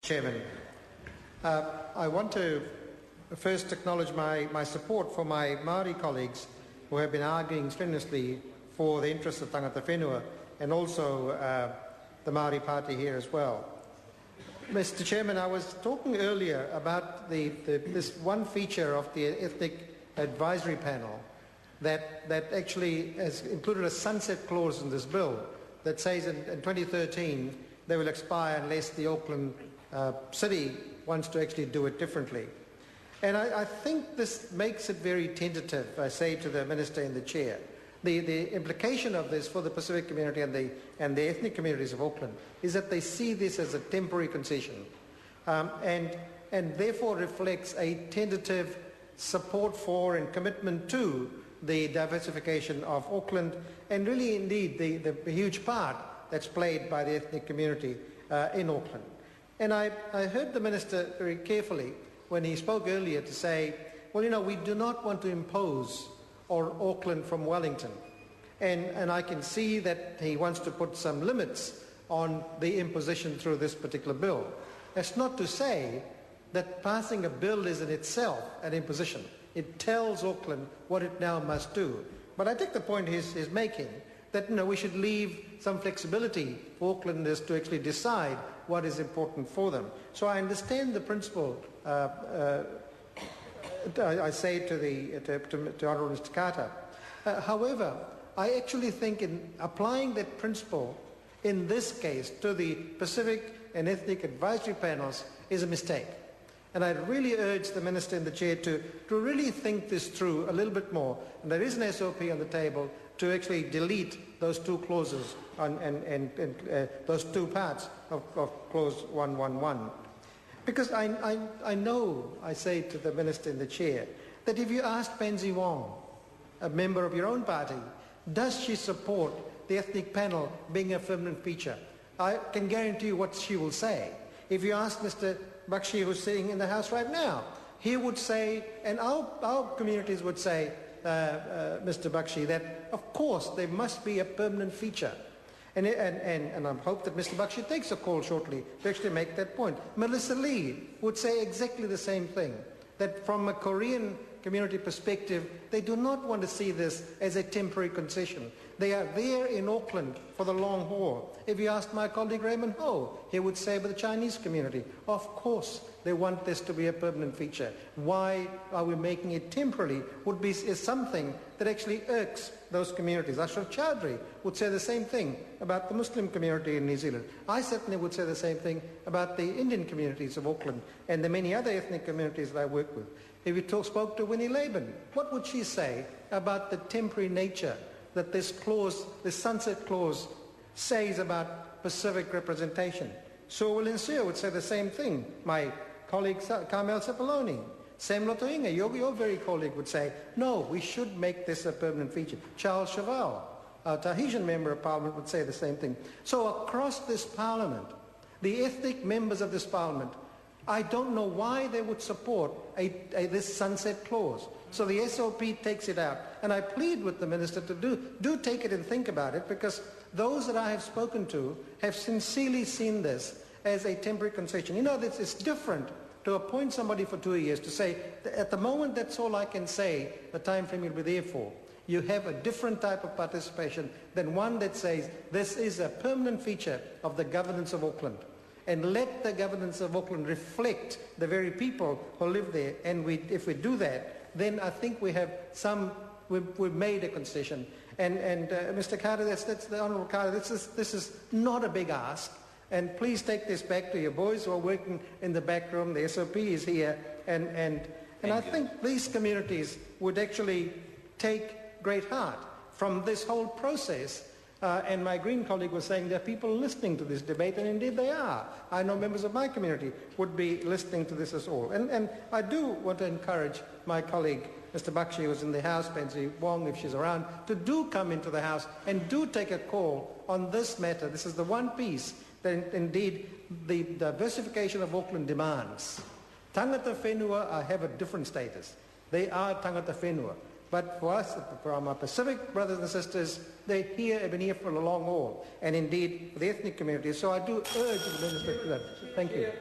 Chairman, I want to first acknowledge my support for my Māori colleagues who have been arguing strenuously for the interests of tangata whenua and also the Māori Party here as well. Mr. Chairman, I was talking earlier about this one feature of the Ethnic Advisory Panel that actually has included a sunset clause in this bill that says in 2013 they will expire unless the Auckland City wants to actually do it differently. And I think this makes it very tentative, I say to the Minister in the Chair. The implication of this for the Pacific community and the ethnic communities of Auckland is that they see this as a temporary concession and therefore reflects a tentative support for and commitment to the diversification of Auckland and really indeed the huge part that's played by the ethnic community in Auckland. And I heard the Minister very carefully when he spoke earlier to say, well, you know, we do not want to impose Auckland from Wellington. And I can see that he wants to put some limits on the imposition through this particular bill. That's not to say that passing a bill is in itself an imposition. It tells Auckland what it now must do. But I take the point he's making that we should leave some flexibility for Aucklanders to actually decide what is important for them. So I understand the principle. I say to Honourable Mr. Carter. However, I actually think in applying that principle in this case to the Pacific and Ethnic Advisory Panels is a mistake. And I really urge the Minister in the Chair to really think this through a little bit more. And there is an SOP on the table to actually delete those two clauses and those two parts of Clause 111. Because I know, I say to the Minister in the Chair, that if you asked Pansy Wong, a member of your own party, does she support the ethnic panel being a permanent feature, I can guarantee you what she will say. If you ask Mr. Bakshi, who's sitting in the House right now, he would say, and our communities would say, Mr. Bakshi, that of course there must be a permanent feature. And I hope that Mr. Bakshi takes a call shortly to actually make that point. Melissa Lee would say exactly the same thing, that from a Korean community perspective, they do not want to see this as a temporary concession. They are there in Auckland for the long haul. If you asked my colleague Raymond Ho, he would say about the Chinese community, of course they want this to be a permanent feature. Why are we making it temporary is something that actually irks those communities. Ashraf Chowdhury would say the same thing about the Muslim community in New Zealand. I certainly would say the same thing about the Indian communities of Auckland and the many other ethnic communities that I work with. If you spoke to Winnie Laban, what would she say about the temporary nature that this clause, this sunset clause, says about Pacific representation? So Will would say the same thing. My colleague Carmel Sepuloni, Sam Lotoinga, your very colleague, would say, no, we should make this a permanent feature. Charles Cheval, a Tahitian member of Parliament, would say the same thing. So across this Parliament, the ethnic members of this Parliament, I don't know why they would support this sunset clause. So the SOP takes it out. And I plead with the Minister to do take it and think about it, because those that I have spoken to have sincerely seen this as a temporary concession. You know, it's different to appoint somebody for 2 years, to say, at the moment that's all I can say, the time frame you'll be there for. You have a different type of participation than one that says this is a permanent feature of the governance of Auckland. And let the governance of Auckland reflect the very people who live there. And if we do that, then I think we've made a concession. And Mr. Carter, that's the Honourable Carter, this is not a big ask. And please take this back to your boys who are working in the back room. The SOP is here. And I think these communities would actually take great heart from this whole process. And my Green colleague was saying there are people listening to this debate, and indeed they are. I know members of my community would be listening to this as well. And I do want to encourage my colleague, Mr. Bakshi, who's in the House, Pansy Wong, if she's around, to do come into the House and do take a call on this matter. This is the one piece that indeed the diversification of Auckland demands. Tangata whenua have a different status. They are tangata whenua. But for us, from our Pacific brothers and sisters, they're here, have been here for a long haul, and indeed for the ethnic community. So I do urge the Minister to that. Thank you.